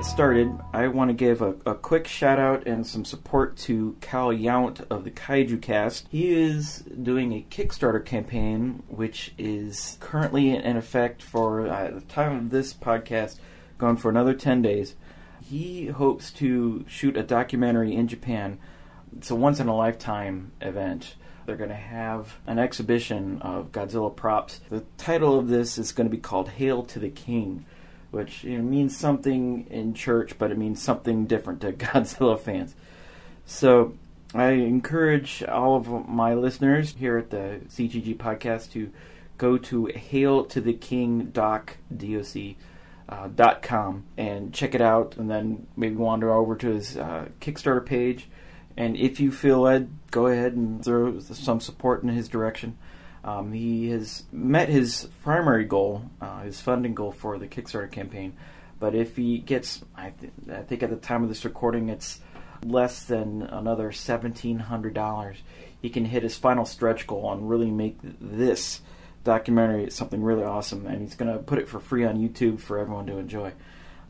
get started, I want to give a quick shout out and some support to Kyle Yount of the Kaiju Cast. He is doing a Kickstarter campaign, which is currently in effect for the time of this podcast, going for another 10 days. He hopes to shoot a documentary in Japan. It's a once-in-a-lifetime event. They're going to have an exhibition of Godzilla props. The title of this is going to be called Hail to the King, which means something in church, but it means something different to Godzilla fans. So I encourage all of my listeners here at the CGG podcast to go to hailtotheking.com and check it out, and then maybe wander over to his Kickstarter page. And if you feel led, go ahead and throw some support in his direction. He has met his primary goal, his funding goal for the Kickstarter campaign. But if he gets, I think at the time of this recording, it's less than another $1,700, he can hit his final stretch goal and really make this documentary something really awesome. And he's going to put it for free on YouTube for everyone to enjoy.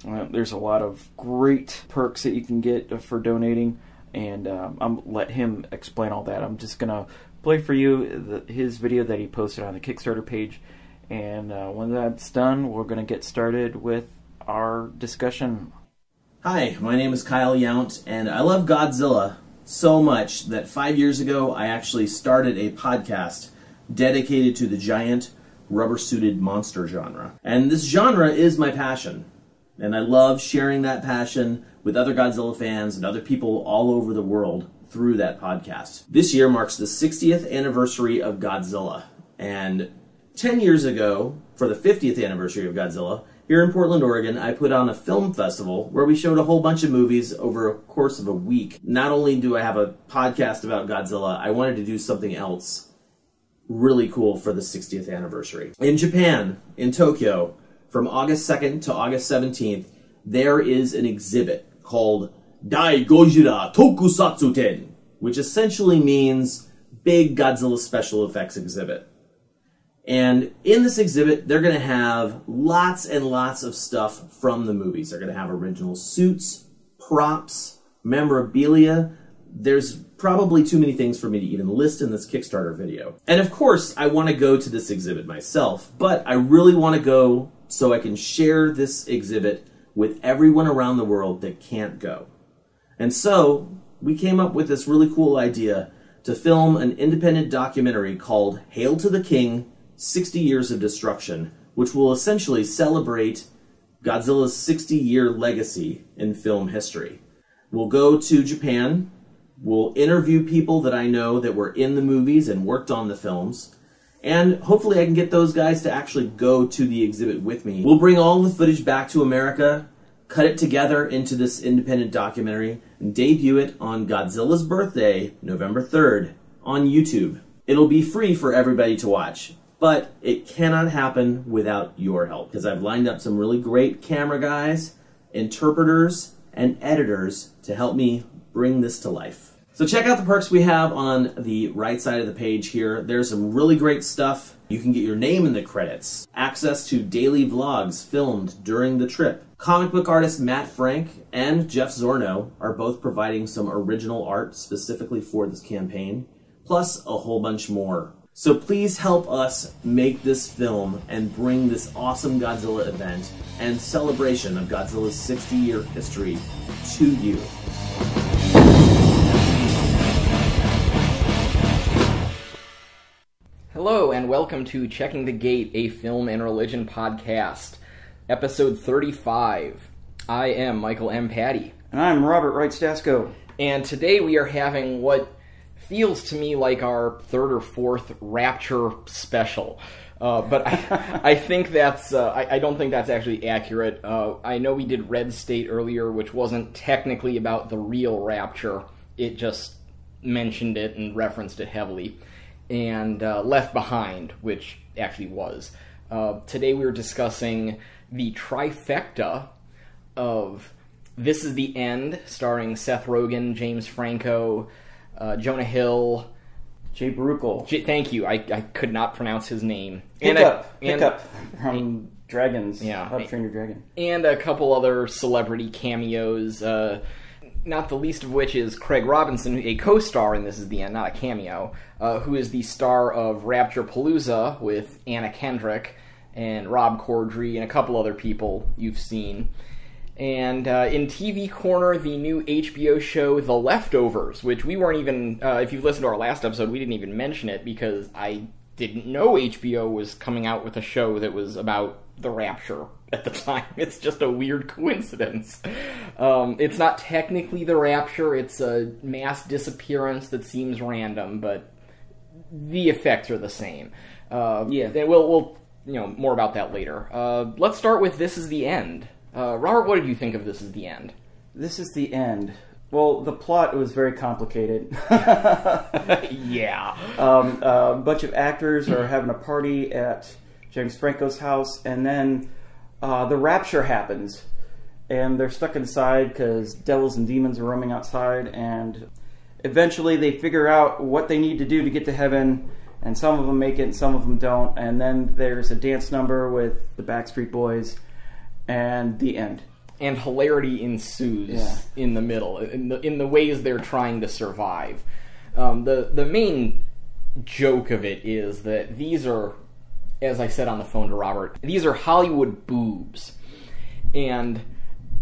There's a lot of great perks that you can get for donating, and I'll let him explain all that. I'm just going to play for you his video that he posted on the Kickstarter page, and when that's done, we're going to get started with our discussion. Hi, my name is Kyle Yount, and I love Godzilla so much that 5 years ago I actually started a podcast dedicated to the giant rubber-suited monster genre. And this genre is my passion, and I love sharing that passion with other Godzilla fans and other people all over the world through that podcast. This year marks the 60th anniversary of Godzilla, and 10 years ago, for the 50th anniversary of Godzilla, here in Portland, Oregon, I put on a film festival where we showed a whole bunch of movies over a course of a week. Not only do I have a podcast about Godzilla, I wanted to do something else really cool for the 60th anniversary. In Japan, in Tokyo, from August 2nd to August 17th, there is an exhibit called Dai Gojira Tokusatsu Ten, which essentially means Big Godzilla Special Effects Exhibit. And in this exhibit, they're going to have lots and lots of stuff from the movies. They're going to have original suits, props, memorabilia. There's probably too many things for me to even list in this Kickstarter video. And of course, I want to go to this exhibit myself, but I really want to go so I can share this exhibit with everyone around the world that can't go. And so, we came up with this really cool idea to film an independent documentary called Hail to the King, 60 Years of Destruction, which will essentially celebrate Godzilla's 60-year legacy in film history. We'll go to Japan, we'll interview people that I know that were in the movies and worked on the films, and hopefully I can get those guys to actually go to the exhibit with me. We'll bring all the footage back to America, cut it together into this independent documentary, and debut it on Godzilla's birthday, November 3rd, on YouTube. It'll be free for everybody to watch, but it cannot happen without your help, because I've lined up some really great camera guys, interpreters, and editors to help me bring this to life. So check out the perks we have on the right side of the page here. There's some really great stuff. You can get your name in the credits, access to daily vlogs filmed during the trip. Comic book artist Matt Frank and Jeff Zorno are both providing some original art specifically for this campaign, plus a whole bunch more. So please help us make this film and bring this awesome Godzilla event and celebration of Godzilla's 60-year history to you. Hello, and welcome to Checking the Gate, a film and religion podcast, episode 35. I am Michael M. Patty. And I'm Robert Wright-Stasko. And today we are having what feels to me like our third or fourth Rapture special. But I think that's, I don't think that's actually accurate. I know we did Red State earlier, which wasn't technically about the real Rapture. It just mentioned it and referenced it heavily. And Left Behind, which actually was. Today we were discussing the trifecta of This Is the End, starring Seth Rogen, James Franco, Jonah Hill, Jay Baruchel. Thank you. I could not pronounce his name. Hiccup from Dragons. Yeah. How to Train Your Dragon. And a couple other celebrity cameos, not the least of which is Craig Robinson, a co-star in This Is the End, not a cameo, who is the star of Rapture-Palooza with Anna Kendrick and Rob Corddry and a couple other people you've seen. And in TV Corner, the new HBO show The Leftovers, which we weren't even, if you've listened to our last episode, we didn't even mention it because I didn't know HBO was coming out with a show that was about the Rapture at the time. It's just a weird coincidence. It's not technically the Rapture, it's a mass disappearance that seems random, but the effects are the same. We'll more about that later. Let's start with This Is the End. Robert, what did you think of This Is the End? This Is the End. Well, the plot was very complicated. Yeah. A bunch of actors are having a party at James Franco's house, and then the rapture happens. And they're stuck inside because devils and demons are roaming outside, and eventually they figure out what they need to do to get to heaven, and some of them make it and some of them don't. And then there's a dance number with the Backstreet Boys, and the end. And hilarity ensues in the middle, in the ways they're trying to survive. The main joke of it is that these are, as I said on the phone to Robert, these are Hollywood boobs. And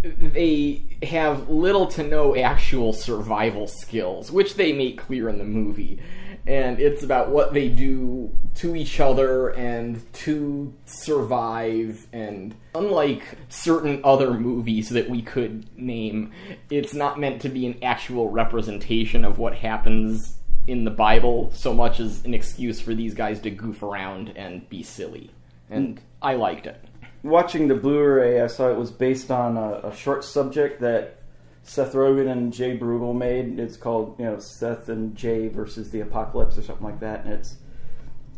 they have little to no actual survival skills, which they make clear in the movie. And it's about what they do to each other and to survive. And unlike certain other movies that we could name, it's not meant to be an actual representation of what happens in the Bible so much as an excuse for these guys to goof around and be silly. And I liked it. Watching the Blu-ray, I saw it was based on a short subject that Seth Rogen and Jay Baruchel made. It's called, Seth and Jay versus the Apocalypse or something like that. And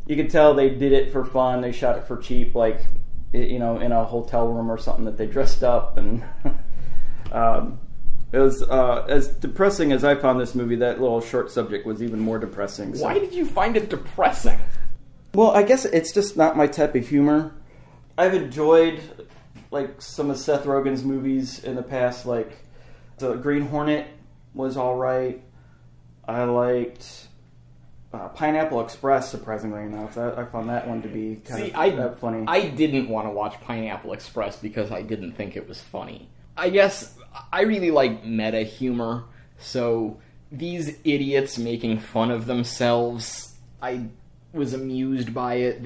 you can tell they did it for fun. They shot it for cheap, like, in a hotel room or something that they dressed up. And it was as depressing as I found this movie. That little short subject was even more depressing. So. Why did you find it depressing? Well, I guess it's just not my type of humor. I've enjoyed some of Seth Rogen's movies in the past, like The Green Hornet was all right. I liked Pineapple Express, surprisingly enough. I found that one to be kind of funny. I didn't want to watch Pineapple Express because I didn't think it was funny. I guess I really like meta humor, so these idiots making fun of themselves, I was amused by it.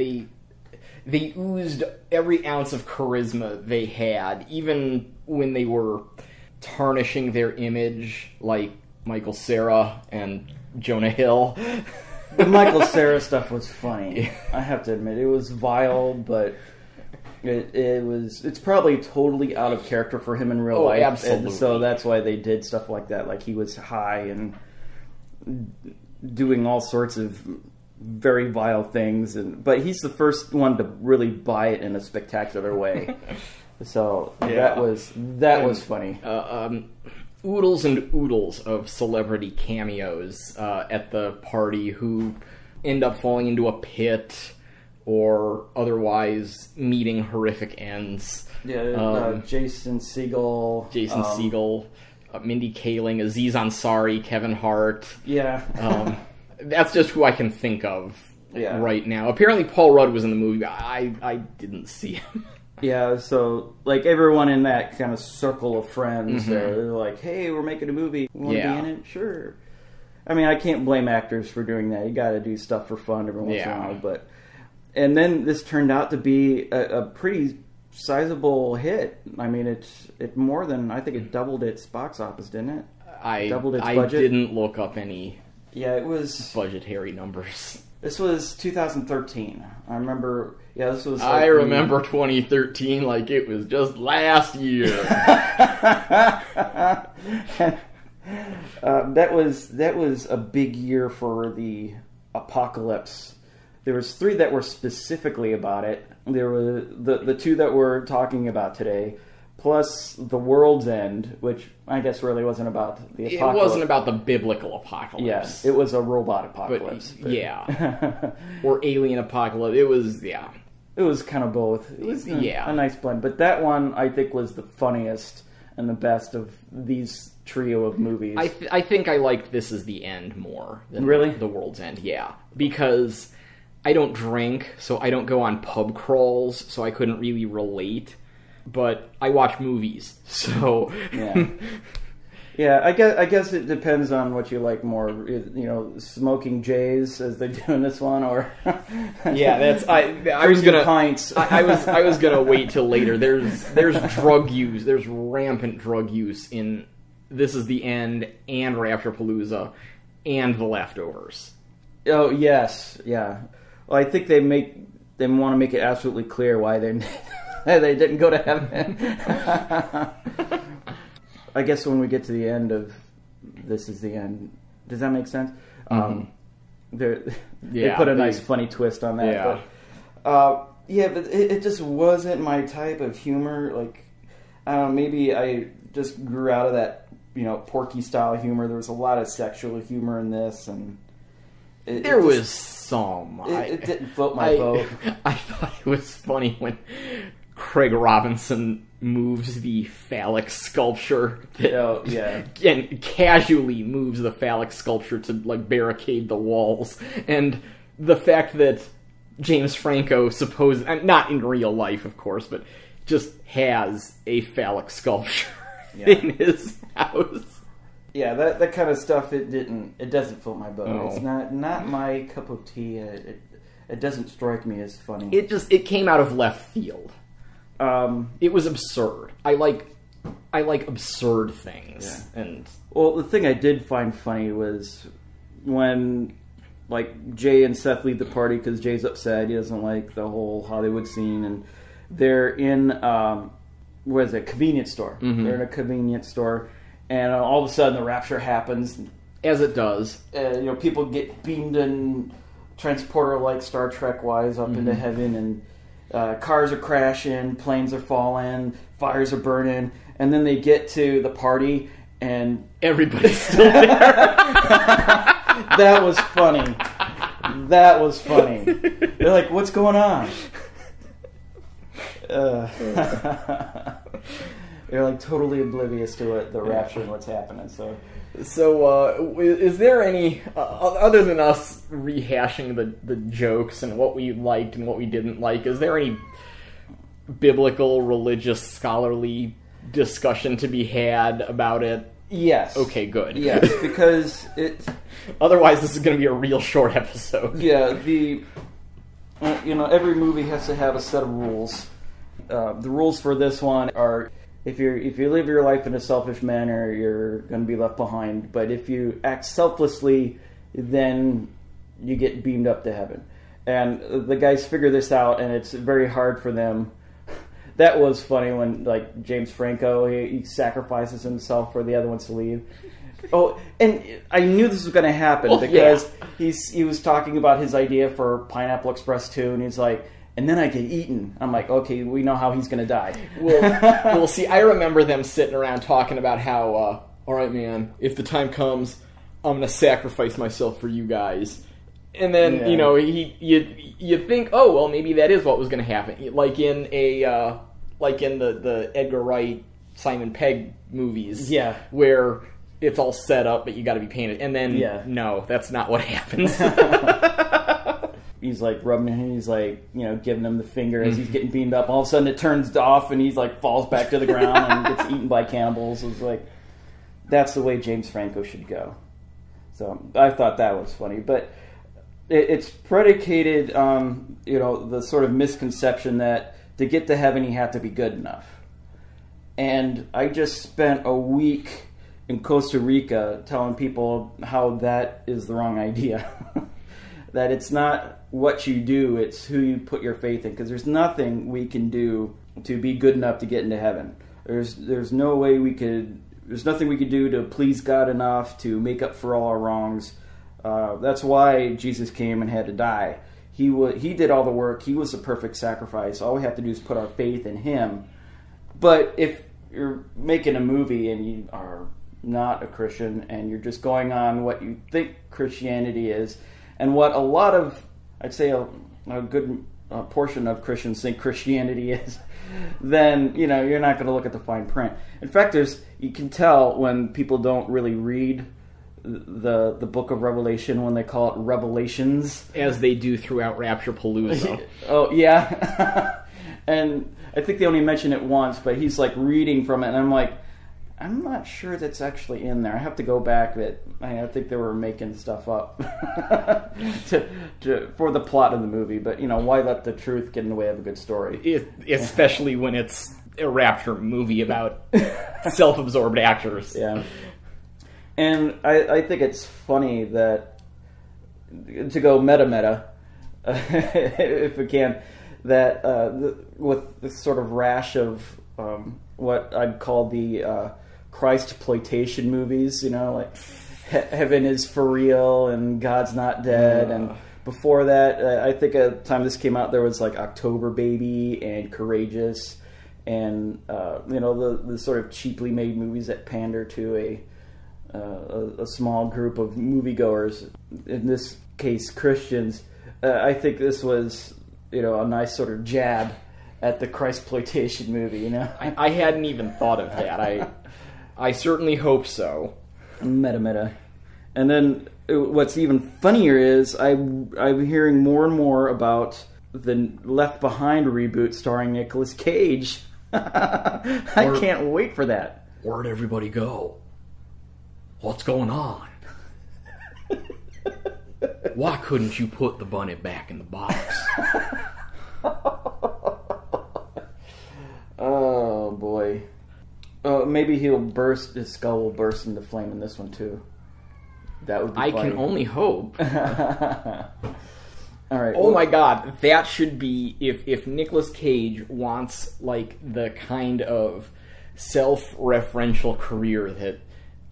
They oozed every ounce of charisma they had, even when they were tarnishing their image, like Michael Cera and Jonah Hill. The Michael Cera stuff was funny. I have to admit, it was vile, but it's probably totally out of character for him in real life. Absolutely. And so that's why they did stuff like that. Like, he was high and doing all sorts of very vile things, but he's the first one to really buy it in a spectacular way. So that was funny. Oodles and oodles of celebrity cameos at the party who end up falling into a pit or otherwise meeting horrific ends. Jason Segel. Mindy Kaling, Aziz Ansari, Kevin Hart. Yeah. That's just who I can think of right now. Apparently Paul Rudd was in the movie. I didn't see him. Yeah, so, everyone in that kind of circle of friends, they're like, hey, we're making a movie. You want to be in it? Sure. I mean, I can't blame actors for doing that. You gotta do stuff for fun every once in a while. And then this turned out to be a pretty sizable hit. I mean, it more than, I think it doubled its box office, didn't it? Doubled its budget. I didn't look up any it was budgetary numbers. This was 2013. I remember, this was... I remember 2013 like it was just last year. That was a big year for the apocalypse. There was 3 that were specifically about it. There were the 2 that we're talking about today, plus The World's End, which I guess really wasn't about the apocalypse. It wasn't about the biblical apocalypse. Yes, it was a robot apocalypse. Yeah. Or alien apocalypse. It was, yeah. It was kind of both. It was a nice blend. But that one, I think, was the funniest and the best of these trio of movies. I think I liked This Is the End more than Really? The World's End, yeah. Because I don't drink, so I don't go on pub crawls, so I couldn't really relate. But I watch movies, so... Yeah. Yeah, I guess it depends on what you like more. You know, smoking J's as they do in this one, or yeah, that's I was gonna pints. I was gonna wait till later. There's drug use. There's rampant drug use in This Is the End and Rapture-Palooza and The Leftovers. Oh yes, yeah. Well, I think they want to make it absolutely clear why they didn't go to heaven. I guess when we get to the end of This Is the End, does that make sense? Mm-hmm. They put a nice funny twist on that. Yeah. But it just wasn't my type of humor. Like, I don't know, maybe I just grew out of that, Porky style humor. There was a lot of sexual humor in this, and there was some. It didn't float my boat. I thought it was funny when Craig Robinson moves the phallic sculpture and casually moves the phallic sculpture to barricade the walls, and the fact that James Franco not in real life, of course, but just has a phallic sculpture in his house. Yeah, that kind of stuff, it doesn't float my boat. Oh. It's not my cup of tea. It doesn't strike me as funny. It came out of left field. It was absurd. I like absurd things. Yeah. And well, the thing I did find funny was when Jay and Seth leave the party because Jay's upset. He doesn't like the whole Hollywood scene, and they're in convenience store. Mm-hmm. They're in a convenience store, and all of a sudden the rapture happens, as it does. People get beamed in transporter Star Trek wise up into heaven, and cars are crashing, planes are falling, fires are burning, and then they get to the party and everybody's still there. That was funny. They're like, what's going on? They're totally oblivious to the rapture and what's happening. So is there any, other than us rehashing the jokes and what we liked and what we didn't like, is there any biblical, religious, scholarly discussion to be had about it? Yes. Okay, good. Yes, because otherwise this is going to be a real short episode. Yeah, every movie has to have a set of rules. The rules for this one are: if you live your life in a selfish manner, you're going to be left behind. But if you act selflessly, then you get beamed up to heaven. And the guys figure this out, and it's very hard for them. That was funny when, James Franco, he sacrifices himself for the other ones to leave. Oh, and I knew this was going to happen because he was talking about his idea for Pineapple Express 2, and he's like, and then I get eaten. I'm like, okay, we know how he's going to die. Well, see, I remember them sitting around talking about how, all right, man, if the time comes, I'm going to sacrifice myself for you guys. And then, you think, oh, well, maybe that is what was going to happen. Like in the Edgar Wright, Simon Pegg movies. Yeah. Where it's all set up, but you got to be painted. And then, no, that's not what happens. He's rubbing him, he's giving him the finger as he's getting beamed up. All of a sudden it turns off and he's falls back to the ground and gets eaten by cannibals. It's that's the way James Franco should go. So I thought that was funny. But it's predicated on, the sort of misconception that to get to heaven you have to be good enough. And I just spent a week in Costa Rica telling people how that is the wrong idea. That it's not what you do, it's who you put your faith in. Because there's nothing we can do to be good enough to get into heaven. There's nothing we could do to please God enough to make up for all our wrongs. That's why Jesus came and had to die. He did all the work. He was the perfect sacrifice. All we have to do is put our faith in Him. But if you're making a movie and you are not a Christian and you're just going on what you think Christianity is, and what a lot of, I'd say a good portion of Christians think Christianity is, then you're not going to look at the fine print. In fact, you can tell when people don't really read the book of Revelation when they call it Revelations, as they do throughout Rapture-Palooza. Oh yeah, and I think they only mention it once, but he's like reading from it, and I'm like, I'm not sure that's actually in there. I have to go back. I think they were making stuff up for the plot of the movie. But why let the truth get in the way of a good story? Especially when it's a Rapture movie about self-absorbed actors. Yeah. And I think it's funny that, to go meta, if we can, that with this sort of rash of what I'd call the Christ-ploitation movies, like Heaven is for Real and God's Not Dead, and before that, I think at the time this came out, there was like October Baby and Courageous, and the sort of cheaply made movies that pander to a small group of moviegoers, in this case Christians. I think this was a nice sort of jab at the Christploitation movie. I hadn't even thought of that. I certainly hope so. Meta. And then what's even funnier is I'm hearing more and more about the Left Behind reboot starring Nicolas Cage. I can't wait for that. Where'd everybody go? What's going on? Why couldn't you put the bunny back in the box? Oh boy. Maybe his skull will burst into flame in this one too. That would be funny. I can only hope. All right. Oh my God, that should be, if Nicolas Cage wants like the kind of self-referential career that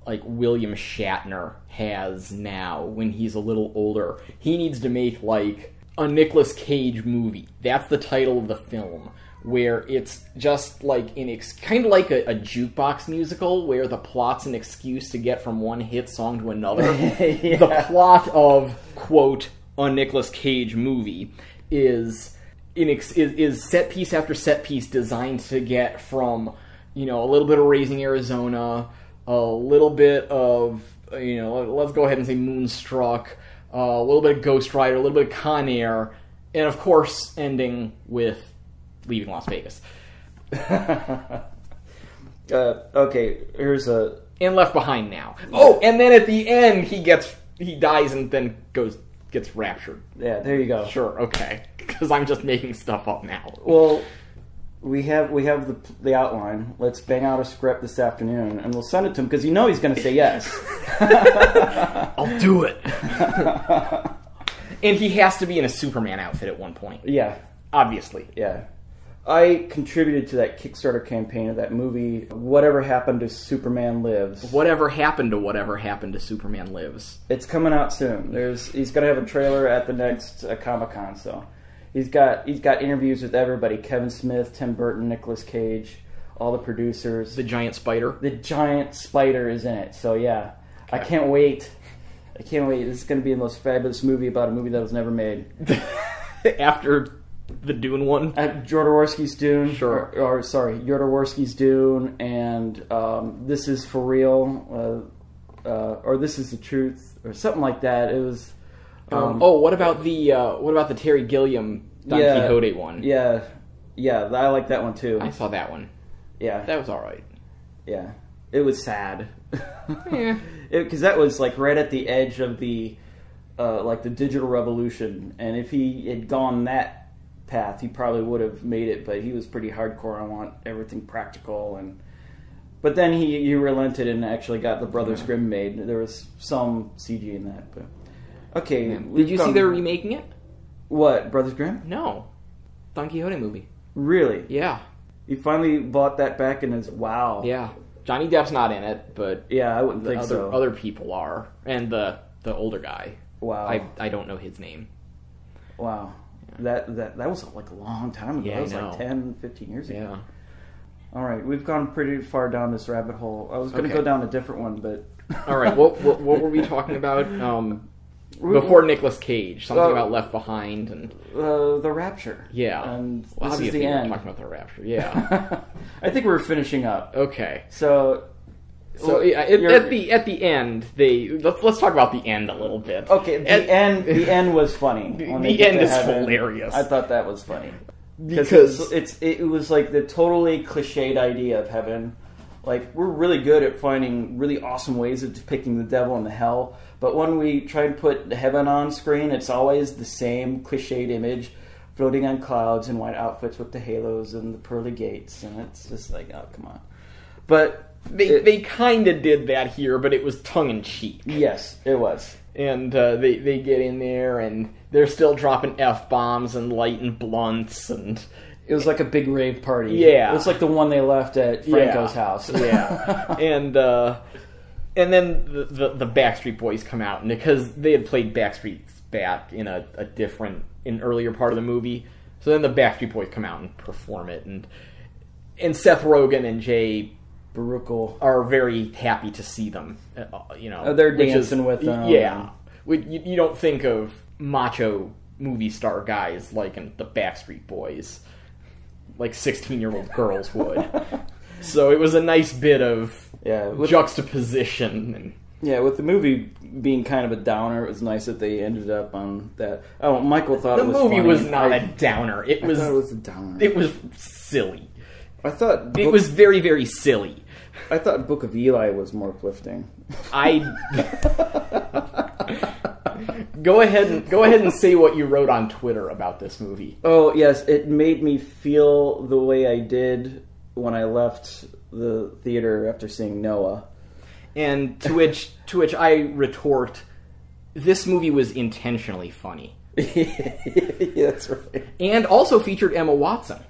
like William Shatner has now when he's a little older, he needs to make like a Nicolas Cage movie. That's the title of the film, where it's just like kind of like a jukebox musical, where the plot's an excuse to get from one hit song to another. Yeah. The plot of, quote, a Nicolas Cage movie is set piece after set piece designed to get from, a little bit of Raising Arizona, a little bit of, let's go ahead and say Moonstruck, a little bit of Ghost Rider, a little bit of Con Air, and of course ending with Leaving Las Vegas. Okay, here's a... And Left Behind now. Oh, and then at the end he dies and then gets raptured. Yeah, there you go. Sure, okay. Because I'm just making stuff up now. Well, we have the outline. Let's bang out a script this afternoon, and we'll send it to him, because he's going to say yes. I'll do it. And he has to be in a Superman outfit at one point. Yeah. Obviously. Yeah. I contributed to that Kickstarter campaign of that movie, Whatever Happened to Superman Lives. Whatever happened to Superman Lives. It's coming out soon. He's going to have a trailer at the next Comic-Con, so he's got interviews with everybody: Kevin Smith, Tim Burton, Nicolas Cage, all the producers. The giant spider. The giant spider is in it. So yeah, okay. I can't wait. This is going to be the most fabulous movie about a movie that was never made. After the Dune one? Jodorowsky's Dune. Sure. Jodorowsky's Dune, and This Is For Real, or This Is the Truth, or something like that. It was... what about the Terry Gilliam Don Quixote one? Yeah, I like that one too. I saw that one. Yeah. That was alright. Yeah. It was sad. Yeah. Because that was like right at the edge of the digital revolution, and if he had gone that path, he probably would have made it, but he was pretty hardcore. I want everything practical, but then he relented and actually got the Brothers Grimm made. There was some CG in that, but okay. Yeah. Did you see they're remaking it? What, Brothers Grimm? No, Don Quixote movie. Really? Yeah. He finally bought that back and is wow. Yeah, Johnny Depp's not in it, but yeah, I wouldn't think so. Other people are, and the older guy. Wow. I don't know his name. Wow. That was like a long time ago. Yeah, that was like 10, 15 years ago. All right, we've gone pretty far down this rabbit hole. I was going to go down a different one, but... All right, what were we talking about? Before Nicolas Cage, something about Left Behind and... the Rapture. Yeah. And well, this is the end. We're talking about the Rapture, yeah. I think we're finishing up. Okay. So at the end, let's talk about the end a little bit. Okay, the end was funny. The end is hilarious. I thought that was funny. Because it was like the totally cliched idea of heaven. Like, we're really good at finding really awesome ways of depicting the devil and the hell, but when we try and put heaven on screen, it's always the same cliched image, floating on clouds in white outfits with the halos and the pearly gates, and it's just like, oh, come on. But they kind of did that here, but it was tongue-in-cheek. Yes, it was. And they get in there, and they're still dropping F-bombs and lighting blunts, and... It was like a big rave party. Yeah. It was like the one they left at Franco's house. Yeah. And then the Backstreet Boys come out, and because they had played Backstreet back in an earlier part of the movie, so then the Backstreet Boys come out and perform it, and Seth Rogen and Jay Baruchel are very happy to see them. They're dancing with them. Yeah. You don't think of macho movie star guys like in the Backstreet Boys, like 16-year-old girls would. So it was a nice bit of juxtaposition. And with the movie being kind of a downer, it was nice that they ended up on that. Oh, Michael thought it was funny. The movie was not a downer. I thought it was a downer. It was silly. It was very, very silly. I thought Book of Eli was more uplifting. Go ahead and say what you wrote on Twitter about this movie. Oh, yes, it made me feel the way I did when I left the theater after seeing Noah. And to which I retort, this movie was intentionally funny. Yeah, that's right. And also featured Emma Watson.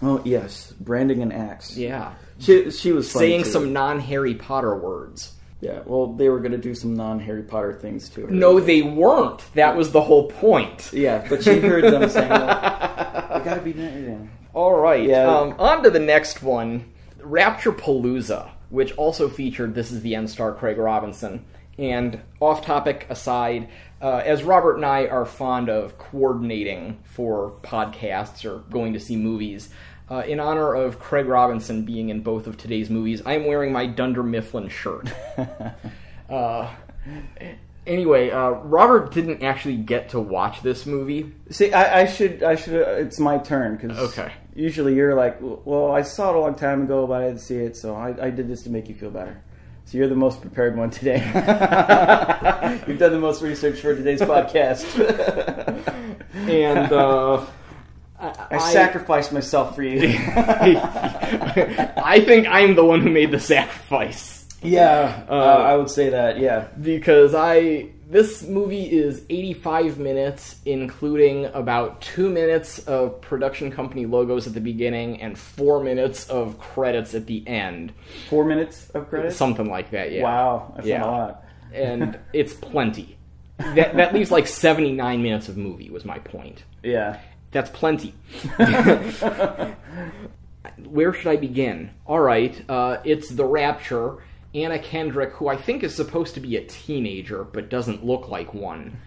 Oh, yes, branding an axe. Yeah. She was funny saying too. some non-Harry Potter words. Yeah, well, they were going to do some non-Harry Potter things to her. No, they weren't. That was the whole point. Yeah, but she heard them saying, well, we got to be... Yeah. All right. Yeah. On to the next one. Rapture-Palooza, which also featured This Is the End star Craig Robinson. And off-topic aside, as Robert and I are fond of coordinating for podcasts or going to see movies, in honor of Craig Robinson being in both of today's movies, I'm wearing my Dunder Mifflin shirt. Anyway, Robert didn't actually get to watch this movie. See, I should. It's my turn because usually you're like, well, I saw it a long time ago, but I didn't see it, so I did this to make you feel better. So you're the most prepared one today. You've done the most research for today's podcast, and. I sacrificed myself for you. I think I'm the one who made the sacrifice. Yeah, I would say that, yeah. Because this movie is 85 minutes, including about 2 minutes of production company logos at the beginning and 4 minutes of credits at the end. 4 minutes of credits? Something like that, yeah. Wow, that's a lot. And it's plenty. That leaves like 79 minutes of movie, was my point. Yeah. That's plenty. Where should I begin? All right, it's The Rapture. Anna Kendrick, who I think is supposed to be a teenager, but doesn't look like one.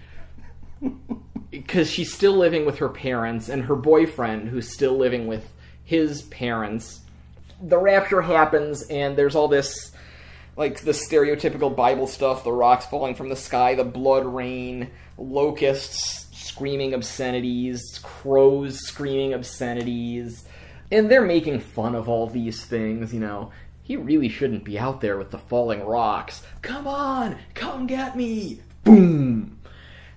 Because she's still living with her parents, and her boyfriend, who's still living with his parents. The rapture happens, and there's all this, like, the stereotypical Bible stuff, the rocks falling from the sky, the blood rain, locusts screaming obscenities, crows screaming obscenities, and they're making fun of all these things, you know. He really shouldn't be out there with the falling rocks. Come on, come get me! Boom!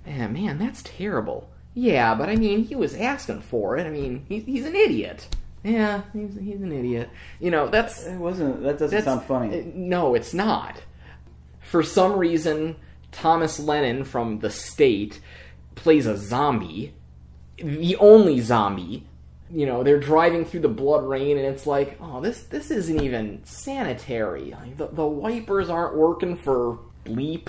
Man, that's terrible. Yeah, but I mean, he was asking for it. I mean, he's an idiot. Yeah, he's an idiot. You know, that doesn't sound funny. No, it's not. For some reason, Thomas Lennon from The State plays a zombie, the only zombie. You know, they're driving through the blood rain, and it's like, oh, this isn't even sanitary. Like, the wipers aren't working for bleep.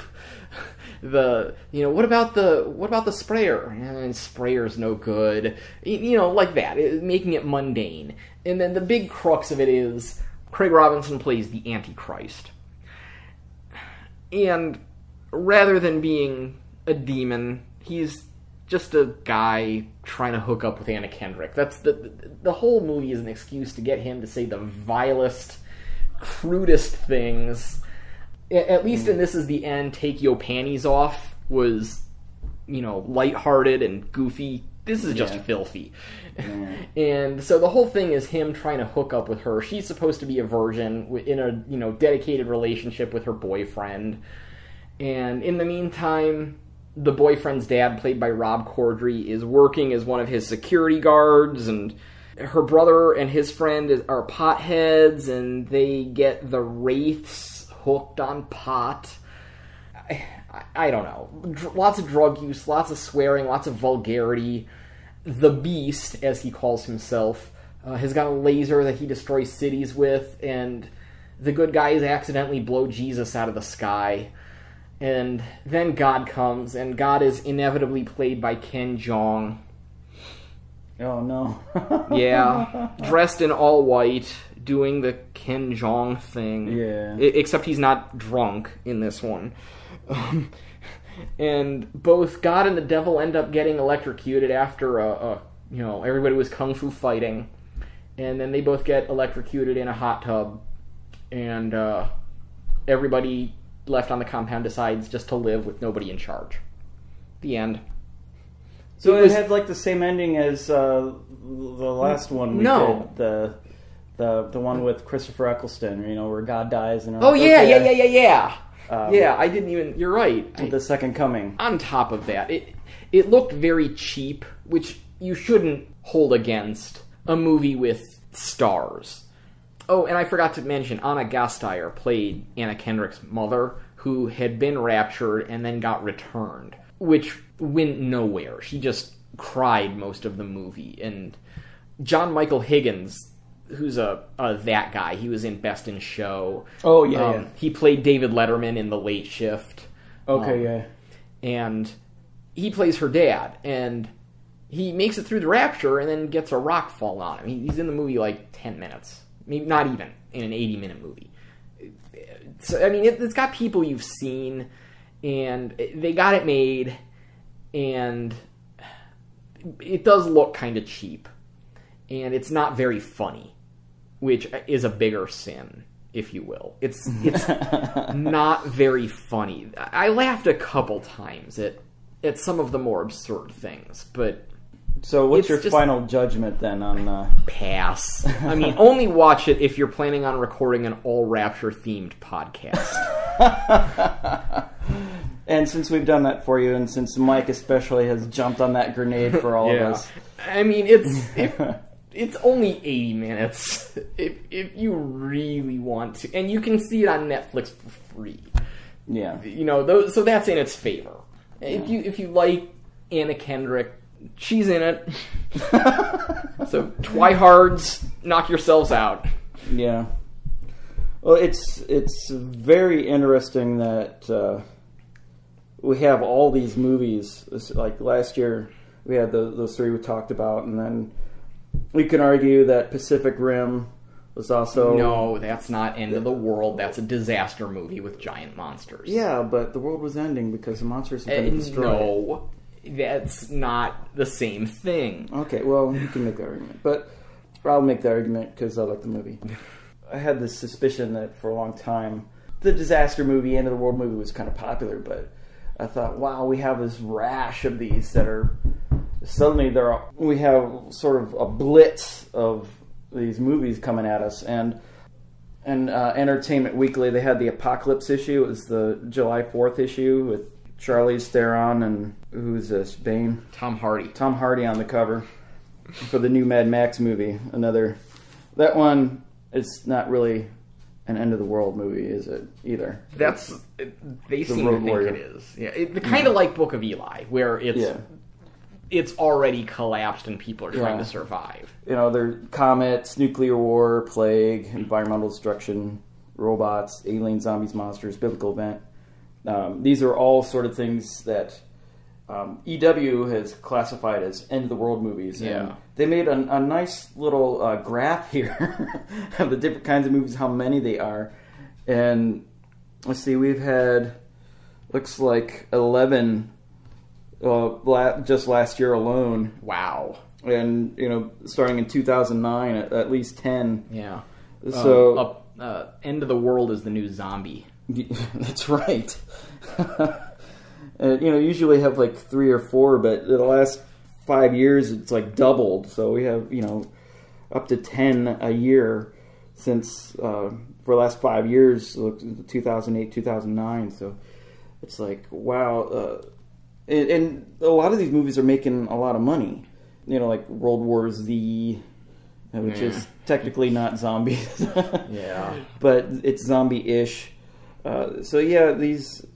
what about the sprayer? And sprayer's no good. Like that, making it mundane. And then the big crux of it is Craig Robinson plays the Antichrist. And rather than being a demon, he's just a guy trying to hook up with Anna Kendrick. That's the whole movie is an excuse to get him to say the vilest, crudest things. At least in This Is the End, Take Yo Panties Off was, lighthearted and goofy. This is just filthy. And so the whole thing is him trying to hook up with her. She's supposed to be a virgin in a, dedicated relationship with her boyfriend. And in the meantime, the boyfriend's dad, played by Rob Corddry, is working as one of his security guards, and her brother and his friend are potheads, and they get the wraiths hooked on pot. I don't know. Lots of drug use, lots of swearing, lots of vulgarity. The Beast, as he calls himself, has got a laser that he destroys cities with, and the good guys accidentally blow Jesus out of the sky. And then God comes, and God is inevitably played by Ken Jeong. Oh, no. Yeah. Dressed in all white, doing the Ken Jeong thing. Yeah. Except he's not drunk in this one. And both God and the devil end up getting electrocuted after everybody was kung fu fighting. And then they both get electrocuted in a hot tub. And everybody left on the compound decides just to live with nobody in charge. The end. So it had like the same ending as the last one we did, the one with Christopher Eccleston, where God dies and yeah. I didn't even. You're right. The Second Coming. On top of that, it looked very cheap, which you shouldn't hold against a movie with stars. Oh, and I forgot to mention, Anna Gasteyer played Anna Kendrick's mother, who had been raptured and then got returned, which went nowhere. She just cried most of the movie. And John Michael Higgins, who's that guy, he was in Best in Show. Oh, yeah. He played David Letterman in The Late Shift. Okay, yeah. And he plays her dad, and he makes it through the rapture and then gets a rock fall on him. He's in the movie like 10 minutes. Maybe not even in an 80-minute movie. So, it's got people you've seen, and they got it made, and it does look kind of cheap, and it's not very funny, which is a bigger sin, if you will. It's not very funny. I laughed a couple times at some of the more absurd things, but... So what's your final judgment then on... Pass. Only watch it if you're planning on recording an all-Rapture-themed podcast. And since we've done that for you, and since Mike especially has jumped on that grenade for all of us... It's only 80 minutes if you really want to. And you can see it on Netflix for free. Yeah. So that's in its favor. Yeah. If you like Anna Kendrick... She's in it. So, twihards, knock yourselves out. Yeah. Well, it's very interesting that we have all these movies. Like last year, we had those three we talked about, and then we can argue that Pacific Rim was also... No, that's not End of the World. That's a disaster movie with giant monsters. Yeah, but the world was ending because the monsters had been destroyed. No. That's not the same thing. Okay, well, you can make the argument. But I'll make the argument because I like the movie. I had this suspicion that for a long time, the disaster movie, End of the World movie was kind of popular, but I thought, wow, we have this rash of these that are... Suddenly we have sort of a blitz of these movies coming at us. And Entertainment Weekly, they had the Apocalypse issue. It was the July 4th issue with Charlize Theron and who's this? Bane? Tom Hardy. Tom Hardy on the cover for the new Mad Max movie. That one is not really an end of the world movie, is it? Either. They seem to think it is. Yeah, kind of like Book of Eli, where it's already collapsed and people are trying to survive. There's comets, nuclear war, plague, environmental destruction, robots, alien zombies, monsters, biblical event. These are all sort of things that EW has classified as end-of-the-world movies. Yeah. And they made a nice little graph here of the different kinds of movies, how many they are. And let's see, we've had, looks like 11 just last year alone. Wow. And, starting in 2009, at least 10. Yeah. So End of the World is the new zombie. That's right. Usually have like 3 or 4, but in the last 5 years it's like doubled. So we have, up to 10 a year since for the last 5 years, 2008, 2009. So it's like, wow. And a lot of these movies are making a lot of money. Like World War Z, which is technically not zombies. Yeah. But it's zombie-ish. So yeah,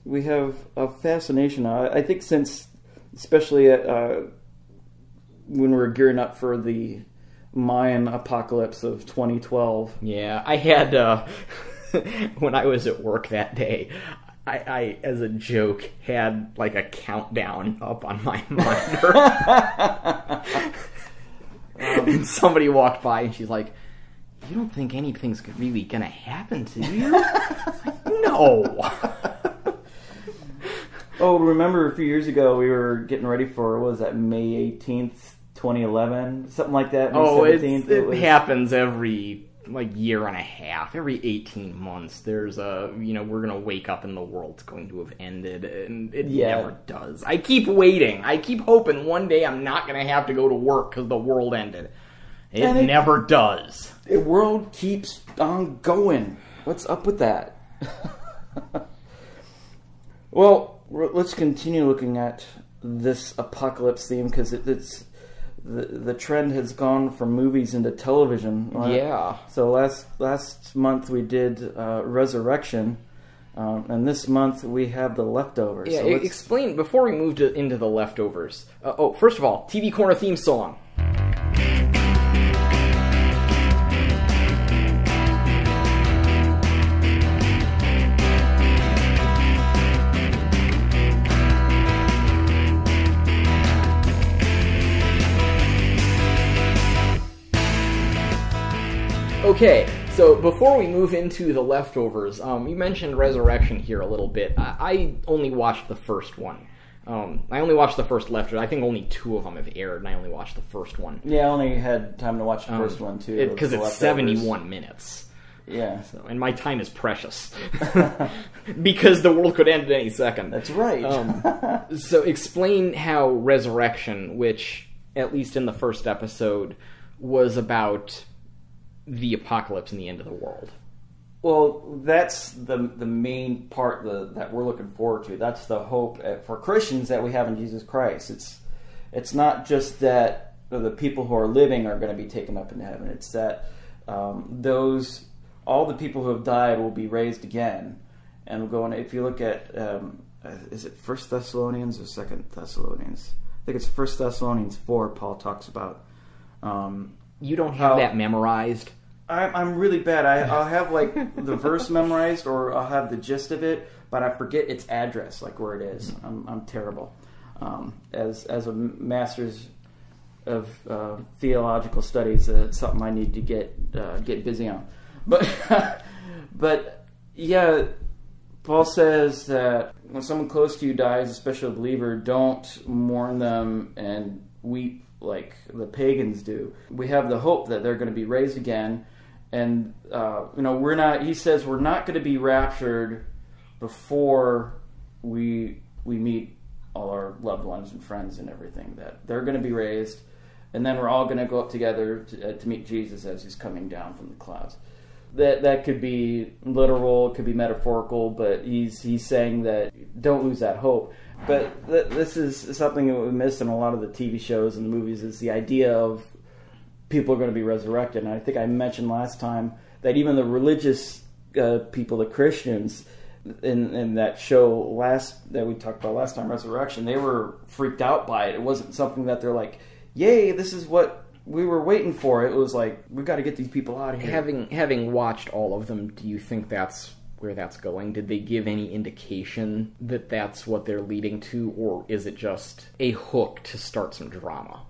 we have a fascination. I think since, especially when we're gearing up for the Mayan apocalypse of 2012. Yeah, I had when I was at work that day, I as a joke had like a countdown up on my monitor, and somebody walked by and she's like, "You don't think anything's really gonna happen to you?" No. Oh, remember a few years ago we were getting ready for, what was that, May 18th, 2011? Something like that, May 17th? It happens every, year and a half. Every 18 months there's we're gonna wake up and the world's going to have ended, and it never does. I keep waiting. I keep hoping one day I'm not gonna have to go to work because the world ended. It never does. The world keeps on going. What's up with that? Well, let's continue looking at this apocalypse theme, because it's the trend has gone from movies into television. Yeah. So last month we did Resurrection, and this month we have The Leftovers. Yeah, so explain, before we move into The Leftovers. First of all, TV Corner theme song. Okay, so before we move into The Leftovers, you mentioned Resurrection here a little bit. I only watched the first one. I only watched the first Leftovers. I think only 2 of them have aired, and I only watched the first one. Yeah, I only had time to watch the first one, too. Because it's 71 minutes. Yeah. So, and my time is precious. Because the world could end at any second. That's right. So explain how Resurrection, which, at least in the first episode, was about the apocalypse and the end of the world. Well, that's the main part that we're looking forward to. That's the hope for Christians that we have in Jesus Christ. It's not just that the people who are living are going to be taken up into heaven. It's that all the people who have died will be raised again. And we're going. If you look at is it 1 Thessalonians or 2 Thessalonians? I think it's 1 Thessalonians 4. Paul talks about. You don't have that memorized? I'm really bad. I'll have the verse memorized, or I'll have the gist of it, but I forget its address, where it is. I'm terrible. As a master's of theological studies, it's something I need to get busy on. But yeah, Paul says that when someone close to you dies, especially a believer, don't mourn them and weep like the pagans do. We have the hope that they're going to be raised again, and we're not. He says we're not going to be raptured before we meet all our loved ones and friends and everything. That they're going to be raised, and then we're all going to go up together to meet Jesus as he's coming down from the clouds. That could be literal, it could be metaphorical, but he's saying that don't lose that hope. But this is something that we miss in a lot of the TV shows and the movies, is the idea of people are going to be resurrected. And I think I mentioned last time that even the religious people, the Christians, in that show that we talked about last time, Resurrection, they were freaked out by it. It wasn't something that they're like, yay, this is what we were waiting for. It was like, we've got to get these people out of here. Having watched all of them, do you think that's where that's going? Did they give any indication that that's what they're leading to, or is it just a hook to start some drama?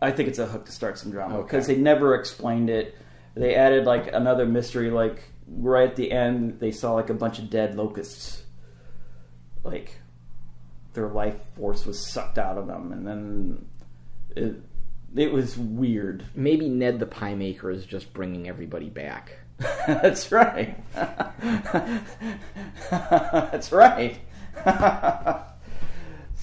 I think it's a hook to start some drama, because they never explained it. They added, like, another mystery, like, right at the end, they saw, like, a bunch of dead locusts. Like, their life force was sucked out of them, and then it was weird. Maybe Ned the Pie Maker is just bringing everybody back. That's right. That's right.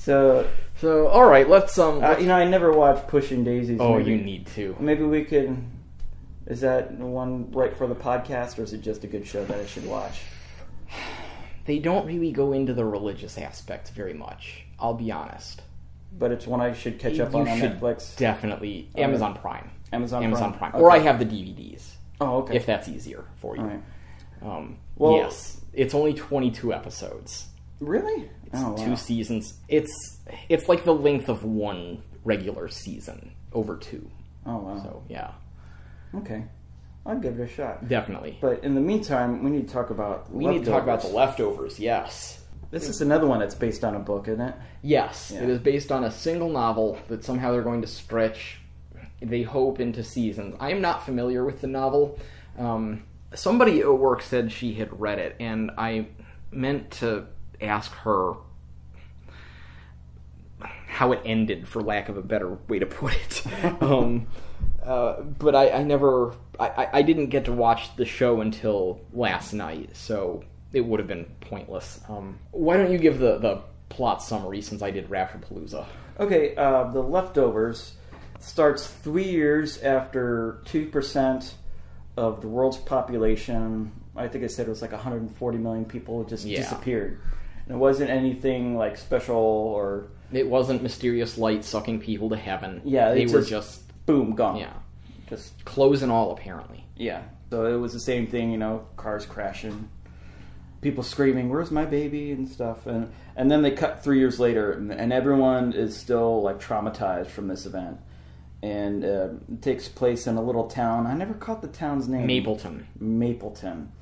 So all right, let's I never watched Pushing Daisies. Oh, you need to. Maybe we could. Is that one right for the podcast, or is it just a good show that I should watch? They don't really go into the religious aspect very much, I'll be honest. But it's one I should catch up on Netflix. Definitely. Amazon Prime. Amazon Prime. Okay. Or I have the DVDs. Oh, okay. If that's easier for you. All right. Yes. It's only 22 episodes. Really? It's 2 seasons. It's like the length of one regular season over 2. Oh, wow. So, yeah. Okay. I'll give it a shot. Definitely. But in the meantime, we need to talk about We need to talk about The Leftovers, yes. This is another one that's based on a book, isn't it? Yes. Yeah. It is based on a single novel that somehow they're going to stretch, they hope, into seasons. I am not familiar with the novel. Somebody at work said she had read it, and I meant to ask her how it ended, for lack of a better way to put it. But I didn't get to watch the show until last night, so it would have been pointless. Why don't you give the plot summary, since I did Rapture-Palooza? Okay, The Leftovers starts 3 years after 2% of the world's population, I think I said it was like 140 million people, just disappeared. And it wasn't anything like special, or... It wasn't mysterious light sucking people to heaven. Yeah, they were just... Boom, gone. Yeah. Just clothes and all, apparently. Yeah. So it was the same thing, cars crashing, people screaming, "Where's my baby?" and stuff. And then they cut 3 years later, and everyone is still, like, traumatized from this event. And it takes place in a little town. I never caught the town's name. Mapleton.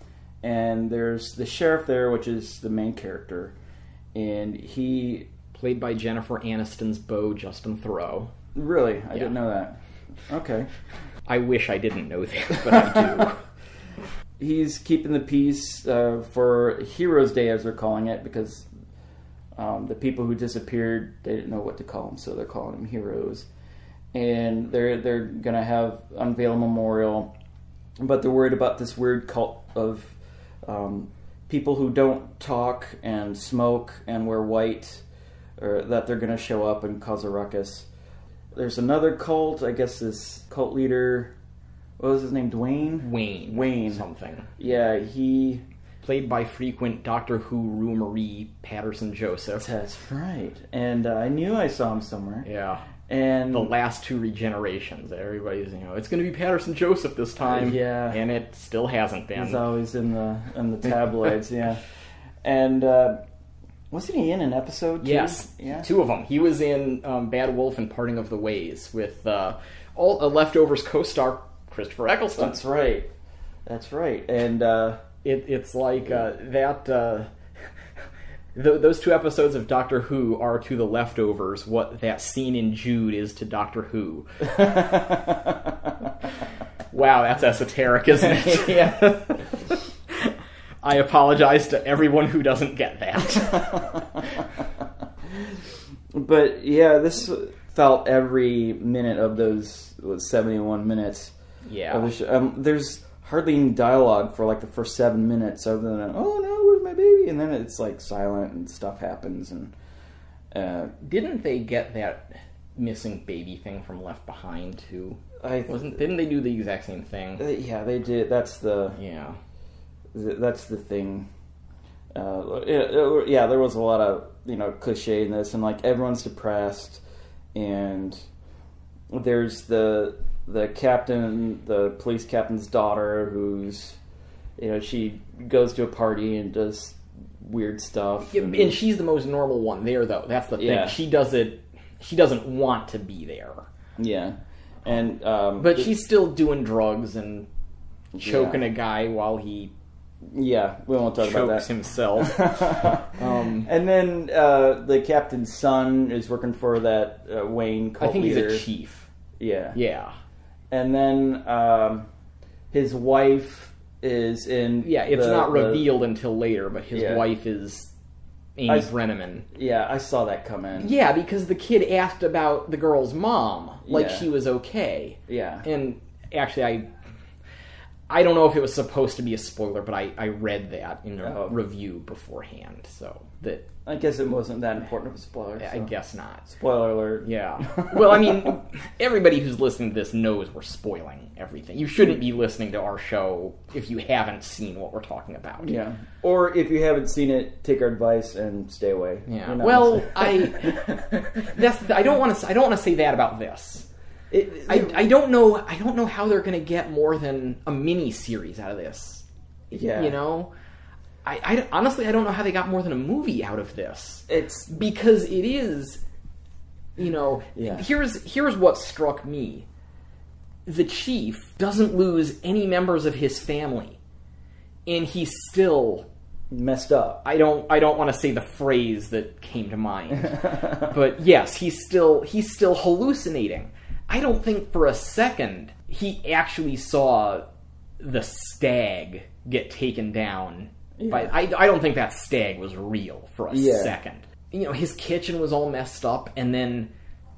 And there's the sheriff there, which is the main character. And he... Played by Jennifer Aniston's beau, Justin Theroux. Really? I didn't know that. Okay. I wish I didn't know that, but I do. He's keeping the peace for Heroes Day, as they're calling it, because the people who disappeared, they didn't know what to call them, so they're calling them heroes. And they're going to unveil a memorial, but they're worried about this weird cult of people who don't talk and smoke and wear white, or that they're going to show up and cause a ruckus. There's another cult, I guess this cult leader, what was his name, Dwayne? Wayne. Something. Yeah, he... Played by frequent Doctor Who Rue Marie Patterson-Joseph. That's right. And I knew I saw him somewhere. Yeah. And the last 2 regenerations, everybody's, it's going to be Patterson-Joseph this time. Yeah. And it still hasn't been. He's always in the tabloids, yeah. And wasn't he in an episode, too? Yes. Yeah. 2 of them. He was in Bad Wolf and Parting of the Ways with all Leftovers co-star Christopher Eccleston. That's right. That's right. And it's like that... Those 2 episodes of Doctor Who are to The Leftovers what that scene in Jude is to Doctor Who. Wow, that's esoteric, isn't it? Yeah. I apologize to everyone who doesn't get that. But yeah, this felt every minute of those 71 minutes. Yeah. Of the show. There's hardly any dialogue for like the first 7 minutes, other than "Oh no, where's my baby?" And then it's like silent and stuff happens. And didn't they get that missing baby thing from Left Behind too? Didn't they do the exact same thing? Yeah, they did. That's the thing. Yeah, there was a lot of cliche in this, and like everyone's depressed, and there's the captain, the police captain's daughter, who's she goes to a party and does weird stuff, and she's the most normal one there, though. That's the thing. Yeah. She doesn't want to be there. Yeah, and but she's still doing drugs and choking a guy while he Yeah, we won't talk about that. Chokes himself. And then the captain's son is working for that Wayne cult I think leader. he's a chief. Yeah. Yeah. And then his wife is in... Yeah, it's not revealed until later, but his wife is Amy Brenneman. Yeah, I saw that come in. Yeah, because the kid asked about the girl's mom, like she was okay. Yeah. And actually, I don't know if it was supposed to be a spoiler, but I read that in a review beforehand, so that... I guess it wasn't that important of a spoiler. I guess not. Spoiler alert. Yeah. Well, I mean, everybody who's listening to this knows we're spoiling everything. You shouldn't be listening to our show if you haven't seen what we're talking about. Yeah. Or if you haven't seen it, take our advice and stay away. Yeah. Well, I don't want to say that about this. I don't know how they're going to get more than a mini series out of this. Yeah. You know? I honestly, I don't know how they got more than a movie out of this. It's because it is, you know, here's what struck me. The chief doesn't lose any members of his family, and he's still messed up. I don't want to say the phrase that came to mind, but yes, he's still hallucinating. I don't think for a second he actually saw the stag get taken down. But I don't think that stag was real for a second. You know, his kitchen was all messed up, and then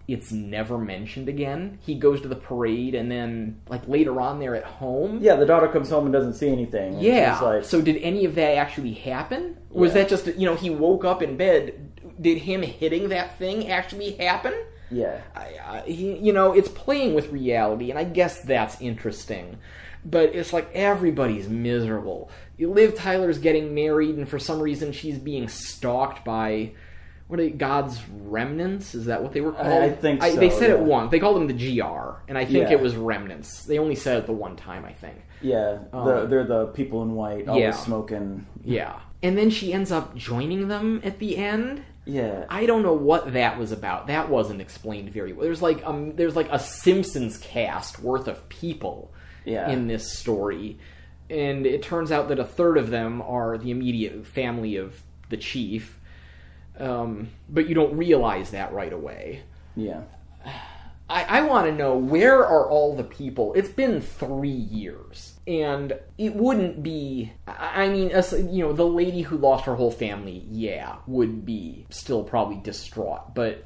it's never mentioned again. He goes to the parade, and then, like, later on they're at home. Yeah, the daughter comes home and doesn't see anything. Yeah. Like... So did any of that actually happen? Was that just, you know, he woke up in bed, did him hitting that thing actually happen? Yeah. You know, it's playing with reality, and I guess that's interesting. But it's like everybody's miserable. Liv Tyler's getting married, and for some reason she's being stalked by, God's remnants? Is that what they were called? I think so. They said it once. They called them the GR, and I think it was remnants. They only said it the one time, I think. Yeah, they're the people in white, always smoking. Yeah. And then she ends up joining them at the end. Yeah. I don't know what that was about. That wasn't explained very well. There's like a Simpsons cast worth of people in this story. And it turns out that a third of them are the immediate family of the chief. But you don't realize that right away. Yeah. I want to know, where are all the people? It's been 3 years. And it wouldn't be... I mean, you know, the lady who lost her whole family, would be still probably distraught. But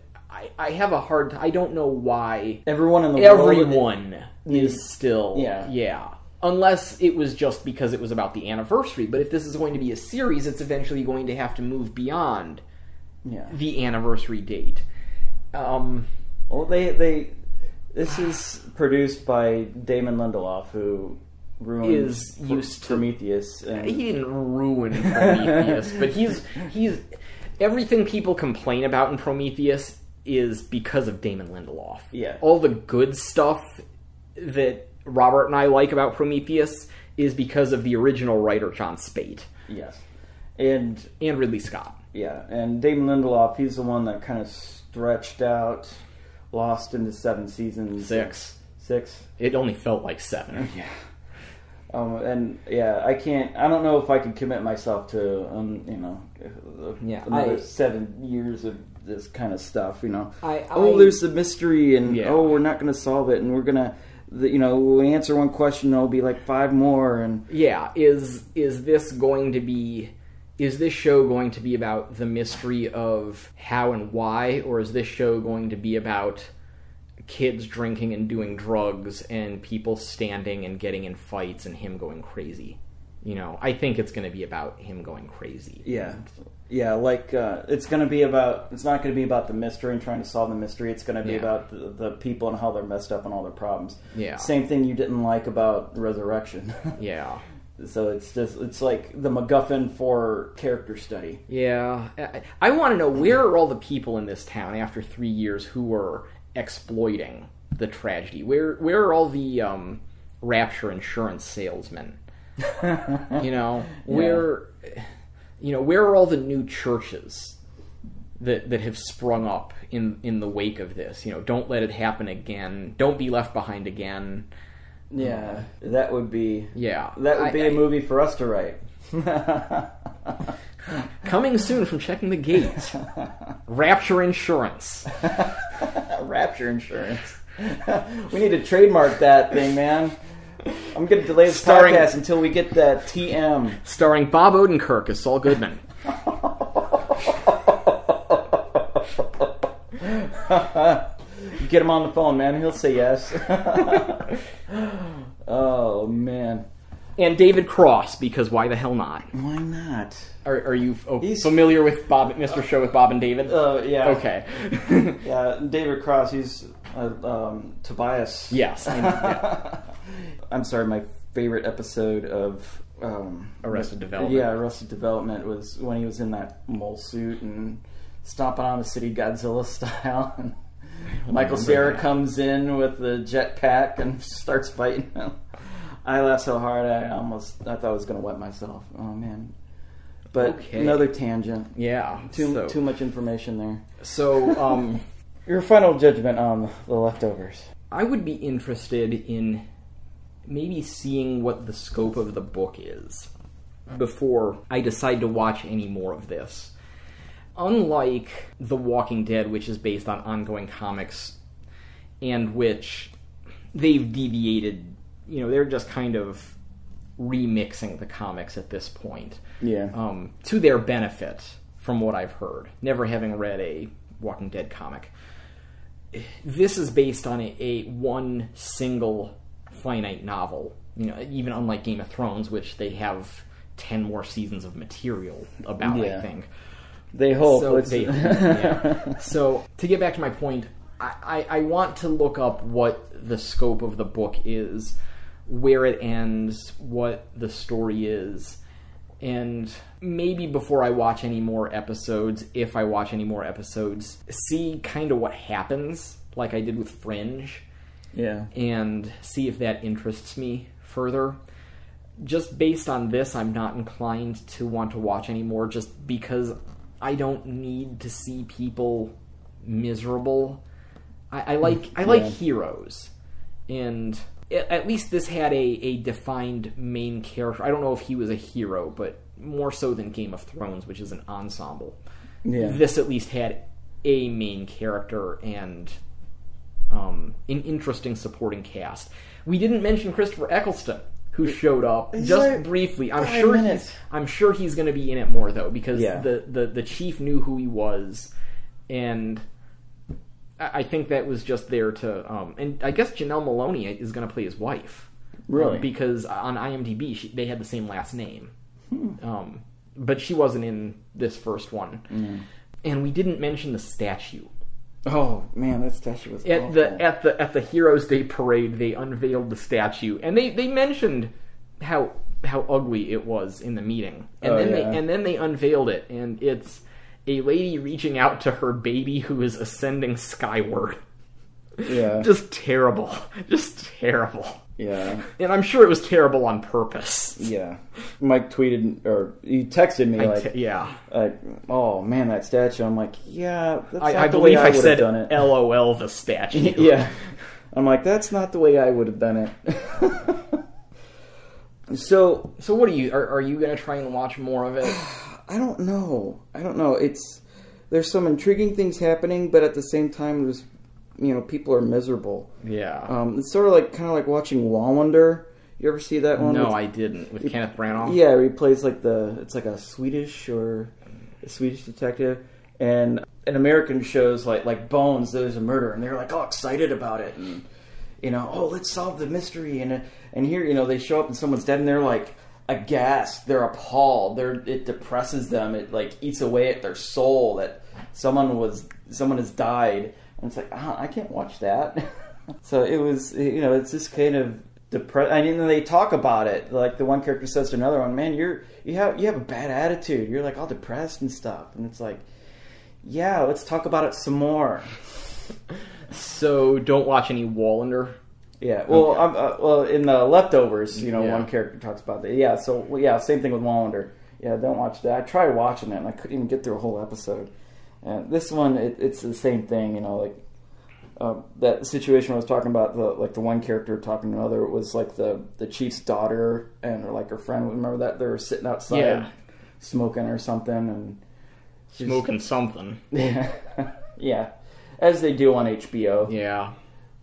I have a hard... I don't know why... Everyone in the world is still... Yeah. Unless it was just because it was about the anniversary. But if this is going to be a series, it's eventually going to have to move beyond the anniversary date. Well, this is produced by Damon Lindelof, who ruined Prometheus. And... He didn't ruin Prometheus, but he's everything people complain about in Prometheus is because of Damon Lindelof. Yeah. All the good stuff that Robert and I like about Prometheus is because of the original writer, John Spate. Yes. And Ridley Scott. Yeah, and Damon Lindelof, he's the one that kind of stretched out Lost into 7 seasons. 6. 6? It only felt like 7. Yeah. I don't know if I could commit myself to, another 7 years of this kind of stuff, there's a mystery, and we're not going to solve it, and we're going to, we answer one question, there'll be like 5 more, and... Yeah, is this going to be... Is this show going to be about the mystery of how and why, or is this show going to be about kids drinking and doing drugs and people standing and getting in fights and him going crazy? I think it's going to be about him going crazy. Yeah. Yeah, it's not going to be about the mystery and trying to solve the mystery. It's going to be about the people and how they're messed up and all their problems. Yeah. Same thing you didn't like about Resurrection. Yeah. So it's like the MacGuffin for character study. Yeah. I want to know, where are all the people in this town after 3 years who were exploiting the tragedy? Where are all the Rapture insurance salesmen? Where are all the new churches that have sprung up in the wake of this? Don't let it happen again. Don't be left behind again. Yeah, that would be Yeah. a movie for us to write. Coming soon from Checking the Gate. Rapture Insurance. Rapture Insurance. We need to trademark that thing, man. I'm going to delay this podcast until we get that TM. Starring Bob Odenkirk as Saul Goodman. Get him on the phone, man. He'll say yes. Oh, man. And David Cross, because why the hell not? Why not? Are you familiar with Mr. Show with Bob and David? Yeah. Okay. Yeah, David Cross, he's Tobias. Yes. I'm sorry, my favorite episode of Arrested Development. Yeah, Arrested Development was when he was in that mole suit and stomping on the city Godzilla style. And Michael Cera comes in with the jetpack and starts fighting him. I laughed so hard I thought I was going to wet myself. Oh man! But another tangent. Yeah. Too much information there. So, your final judgment on The Leftovers. I would be interested in maybe seeing what the scope of the book is before I decide to watch any more of this. Unlike The Walking Dead, which is based on ongoing comics, and which they've deviated, they're just kind of remixing the comics at this point. Yeah. To their benefit, from what I've heard, never having read a Walking Dead comic. This is based on a one single finite novel. Even unlike Game of Thrones, which they have 10 more seasons of material about, I think. They hope. So, So, to get back to my point, I want to look up what the scope of the book is, where it ends, what the story is, and maybe before I watch any more episodes, if I watch any more episodes, see kind of what happens, like I did with Fringe, and see if that interests me further. Just based on this, I'm not inclined to want to watch anymore, just because I don't need to see people miserable. I like heroes, and at least this had a defined main character. I don't know if he was a hero, but more so than Game of Thrones, which is an ensemble. Yeah. This at least had a main character and an interesting supporting cast. We didn't mention Christopher Eccleston, who showed up just briefly. I'm sure he's going to be in it more though, because the chief knew who he was, and I think that was just there to. And I guess Janelle Maloney is going to play his wife. Really? Because on IMDb they had the same last name, but she wasn't in this first one. Mm. And we didn't mention the statue. Oh man, that statue was at awful. At the Heroes Day parade. They unveiled the statue, and they mentioned how ugly it was in the meeting, and then they unveiled it, and it's a lady reaching out to her baby who is ascending skyward. Yeah, just terrible, Yeah, and I'm sure it was terrible on purpose. Yeah, Mike tweeted or he texted me like, oh man, that statue. I'm like, yeah, that's not I the way believe I would said have done it. LOL the statue. Yeah, I'm like, that's not the way I would have done it. So what are you going to try and watch more of it? I don't know. There's some intriguing things happening, but at the same time, there's people are miserable. Yeah. It's sort of kind of like watching Wallander. You ever see that one? No, I didn't. With Kenneth Branagh? Yeah, he plays it's like a Swedish detective, and in American shows like Bones, there's a murder, and they're like all excited about it, and let's solve the mystery, and here they show up and someone's dead, and they're like aghast, they're appalled, it depresses them, it eats away at their soul that someone has died. And it's like, I can't watch that. So it was, it's just kind of depressed. I mean, they talk about it. Like the one character says to another one, "Man, you have a bad attitude. You're all depressed and stuff." And it's like, yeah, let's talk about it some more. So don't watch any Wallander. Yeah. Well, okay. In The Leftovers, one character talks about that. Yeah. So same thing with Wallander. Yeah, don't watch that. I tried watching it and I couldn't even get through a whole episode. And this one, it's the same thing, that situation I was talking about, the one character talking to another, it was like the chief's daughter and or like her friend. Remember that they were sitting outside smoking or something and smoking something. Yeah, yeah, as they do on HBO. Yeah.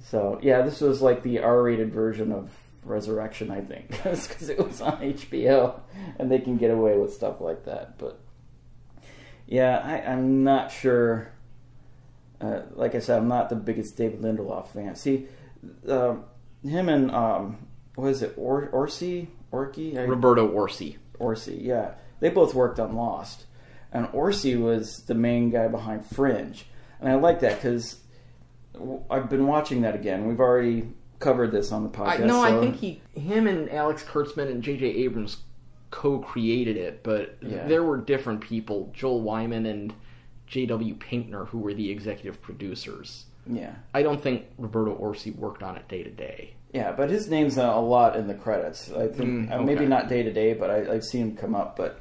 So yeah, this was like the R-rated version of Resurrection, I think, because it was on HBO and they can get away with stuff like that. But yeah, I'm not sure. Like I said, I'm not the biggest David Lindelof fan. See, him and what is it, Orci? Roberto Orci. Orci, yeah. They both worked on Lost, and Orci was the main guy behind Fringe, and I like that because I've been watching that again. We've already covered this on the podcast. I think him and Alex Kurtzman and J.J. Abrams co-created it, but there were different people, Joel Wyman and J.W. Pinkner, who were the executive producers. Yeah. I don't think Roberto Orci worked on it day to day. Yeah, but his name's a lot in the credits. I think maybe not day to day, but I've seen him come up. But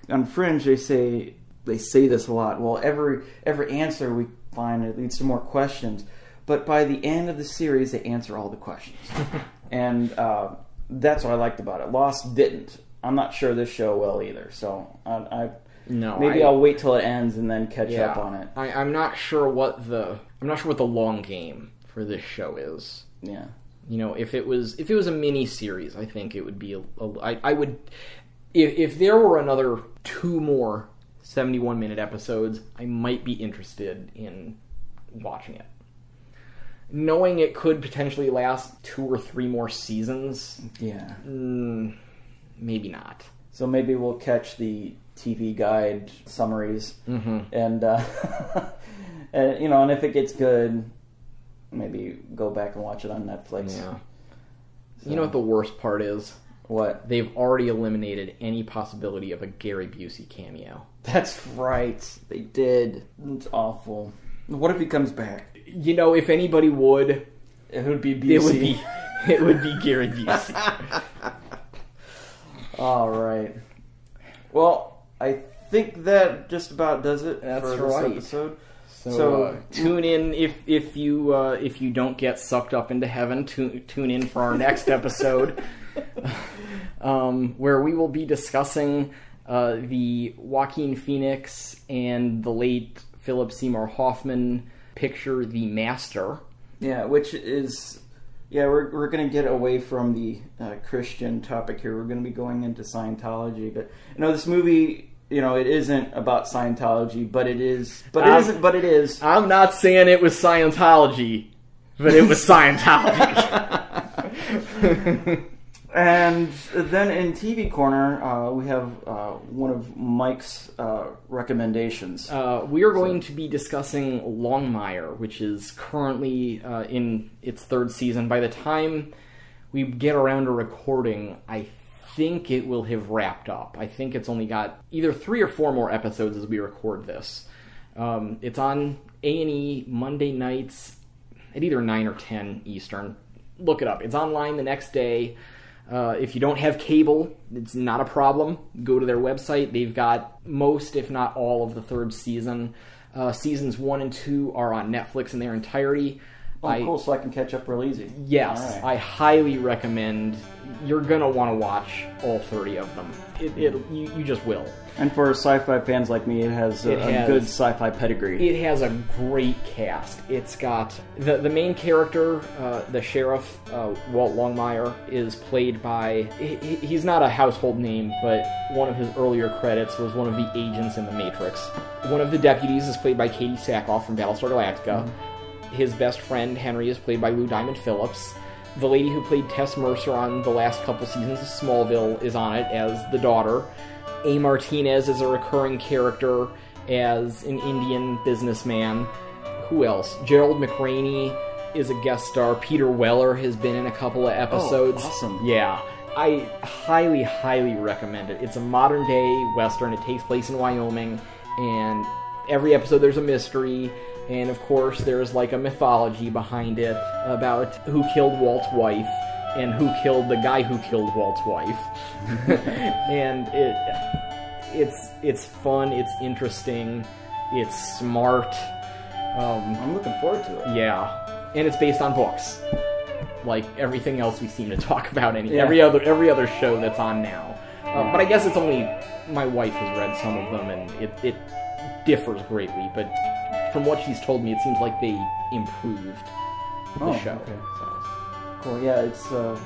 on Fringe, they say this a lot. Well, every answer we find, it leads to more questions. But by the end of the series, they answer all the questions. And that's what I liked about it. Lost didn't. I'm not sure this show will either. So I'll wait till it ends and then catch up on it. I'm not sure what the long game for this show is. Yeah. You know, if it was a mini series, I think it would be I would if there were another 2 more 71-minute episodes, I might be interested in watching it. Knowing it could potentially last 2 or 3 more seasons, maybe not. So maybe we'll catch the TV guide summaries, and and if it gets good, maybe go back and watch it on Netflix. Yeah. So. You know what the worst part is? What? They've already eliminated any possibility of a Gary Busey cameo. That's right. They did. It's awful. What if he comes back? You know, if anybody would, it would be Busey. It would be Gary Busey. All right. Well, I think that just about does it for this episode. So tune in if you don't get sucked up into heaven. Tune in for our next episode, where we will be discussing the Joaquin Phoenix and the late Philip Seymour Hoffman picture, The Master. Yeah, which is we're going to get away from the Christian topic here. We're going to be going into Scientology, but this movie. It isn't about Scientology, but it is. But it isn't. But it is. I'm not saying it was Scientology, but it was Scientology. And then in TV Corner, we have one of Mike's recommendations. We are going to be discussing Longmire, which is currently in its 3rd season. By the time we get around to recording, I think it will have wrapped up. I think it's only got either 3 or 4 more episodes as we record this. It's on A&E Monday nights at either 9 or 10 Eastern. Look it up. It's online the next day. If you don't have cable, it's not a problem. Go to their website. They've got most, if not all, of the 3rd season. Seasons 1 and 2 are on Netflix in their entirety. Cool, so I can catch up real easy. Yes, right. I highly recommend. You're going to want to watch all 30 of them. You just will. And for sci-fi fans like me, it has a good sci-fi pedigree. It has a great cast. It's got the main character, the sheriff, Walt Longmire, is played by... He's not a household name, but one of his earlier credits was one of the agents in The Matrix. One of the deputies is played by Katie Sackhoff from Battlestar Galactica. Mm-hmm. His best friend, Henry, is played by Lou Diamond Phillips. The lady who played Tess Mercer on the last couple seasons of Smallville is on it as the daughter. A. Martinez is a recurring character as an Indian businessman. Who else? Gerald McRaney is a guest star. Peter Weller has been in a couple of episodes. Oh, awesome. Yeah. I highly, highly recommend it. It's a modern-day Western. It takes place in Wyoming, and every episode there's a mystery. And, of course, there's, like, a mythology behind it about who killed Walt's wife and who killed the guy who killed Walt's wife. And it's fun, it's interesting, it's smart. I'm looking forward to it. Yeah. And it's based on books, like everything else we seem to talk about. Yeah. Every other show that's on now. But I guess it's only my wife has read some of them, and it differs greatly. But from what she's told me, it seems like they improved the show. Okay. So. Cool. Yeah, it's you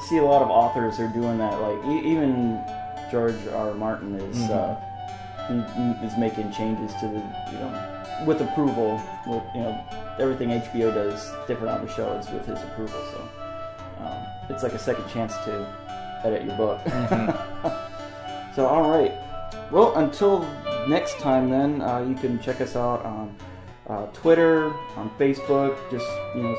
see a lot of authors are doing that. Like even George R. Martin is he is making changes to the with approval. With everything HBO does different on the show is with his approval. So it's like a second chance to edit your book. So all right. Well, until next time, then you can check us out on Twitter, on Facebook. Just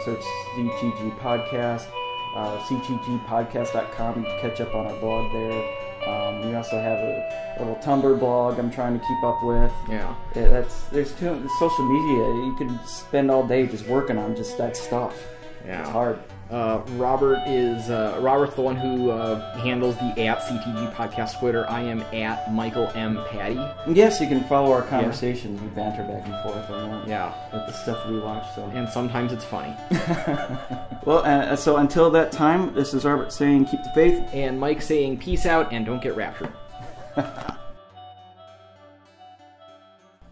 search CTG Podcast, ctgpodcast.com. You can catch up on our blog there. We also have a little Tumblr blog I'm trying to keep up with. Yeah. There's social media. You could spend all day just working on just that stuff. Yeah. It's hard. Robert's the one who handles the @CTG Podcast Twitter. I am @Michael M. Patty. Yes, you can follow our conversations. We banter back and forth on that. Yeah. With the stuff we watch. So. And sometimes it's funny. Well, so until that time, this is Robert saying keep the faith. And Mike saying peace out and don't get raptured.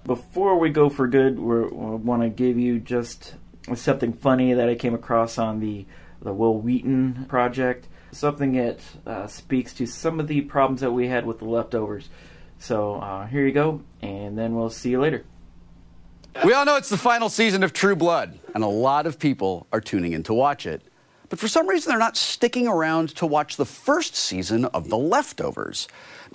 Before we go for good, we want to give you just something funny that I came across on the Will Wheaton project. Something that speaks to some of the problems that we had with The Leftovers. So here you go, and then we'll see you later. We all know it's the final season of True Blood, and a lot of people are tuning in to watch it. But for some reason, they're not sticking around to watch the first season of The Leftovers.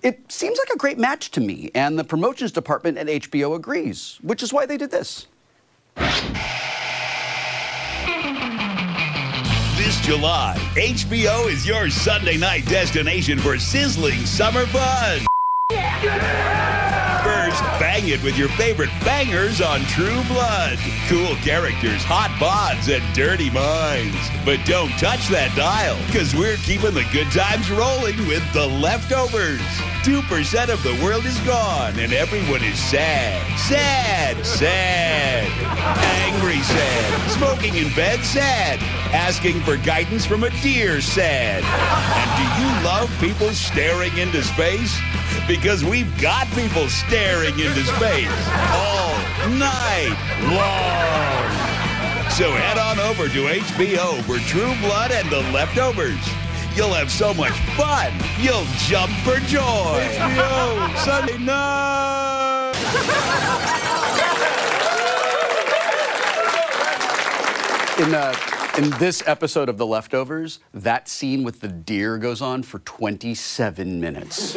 It seems like a great match to me, and the promotions department at HBO agrees, which is why they did this. This July, HBO is your Sunday night destination for sizzling summer fun. First, bang it with your favorite bangers on True Blood. Cool characters, hot bods, and dirty minds. But don't touch that dial, because we're keeping the good times rolling with The Leftovers. 2% of the world is gone, and everyone is sad. Sad, sad. Angry sad. Smoking in bed sad. Asking for guidance from a deer sad. And do you love people staring into space? Because we've got people staring into space all night long. So head on over to HBO for True Blood and The Leftovers. You'll have so much fun, you'll jump for joy. HBO, Sunday night. In this episode of The Leftovers, that scene with the deer goes on for 27 minutes.